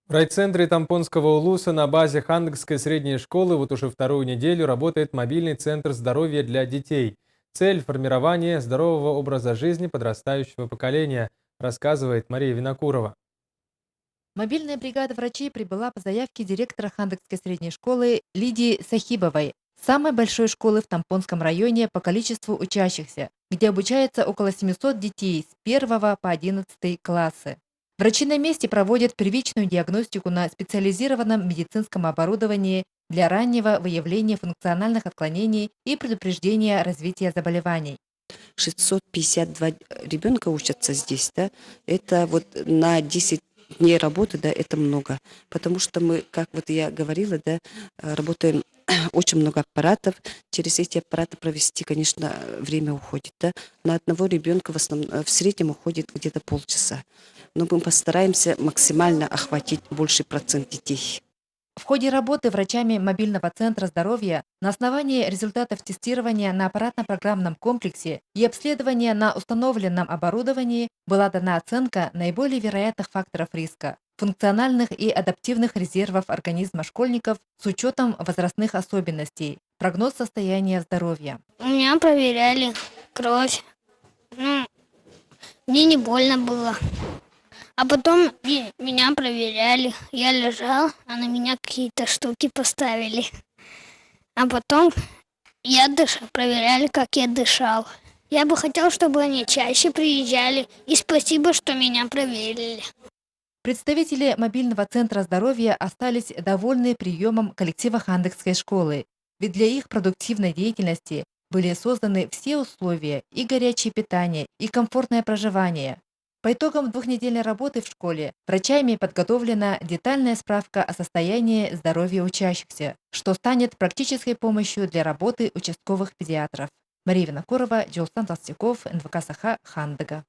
В райцентре Тампонского улуса на базе Хандыкской средней школы вот уже вторую неделю работает мобильный центр здоровья для детей. Цель – формирование здорового образа жизни подрастающего поколения, рассказывает Мария Винокурова. Мобильная бригада врачей прибыла по заявке директора Хандыкской средней школы Лидии Сахибовой, самой большой школы в Тампонском районе по количеству учащихся, где обучается около 700 детей с 1 по 11 классы. Врачи на месте проводят первичную диагностику на специализированном медицинском оборудовании для раннего выявления функциональных отклонений и предупреждения развития заболеваний. 652 ребенка учатся здесь, да, это вот на 10 дней работы, да, это много. Потому что мы, как вот я говорила, да, работаем очень много аппаратов. Через эти аппараты провести, конечно, время уходит, да. На одного ребенка в среднем уходит где-то полчаса. Но мы постараемся максимально охватить больший процент детей. В ходе работы врачами мобильного центра здоровья на основании результатов тестирования на аппаратно-программном комплексе и обследования на установленном оборудовании была дана оценка наиболее вероятных факторов риска, функциональных и адаптивных резервов организма школьников с учетом возрастных особенностей, прогноз состояния здоровья. У меня проверяли кровь. Ну, мне не больно было. А потом меня проверяли. Я лежал, а на меня какие-то штуки поставили. А потом проверяли, как я дышал. Я бы хотел, чтобы они чаще приезжали. И спасибо, что меня проверили. Представители мобильного центра здоровья остались довольны приемом коллектива Хандыкской школы, ведь для их продуктивной деятельности были созданы все условия и горячее питание, и комфортное проживание. По итогам двухнедельной работы в школе врачами подготовлена детальная справка о состоянии здоровья учащихся, что станет практической помощью для работы участковых педиатров. Мария Винокурова, Джолстан Толстяков, НВК Саха, Хандыга.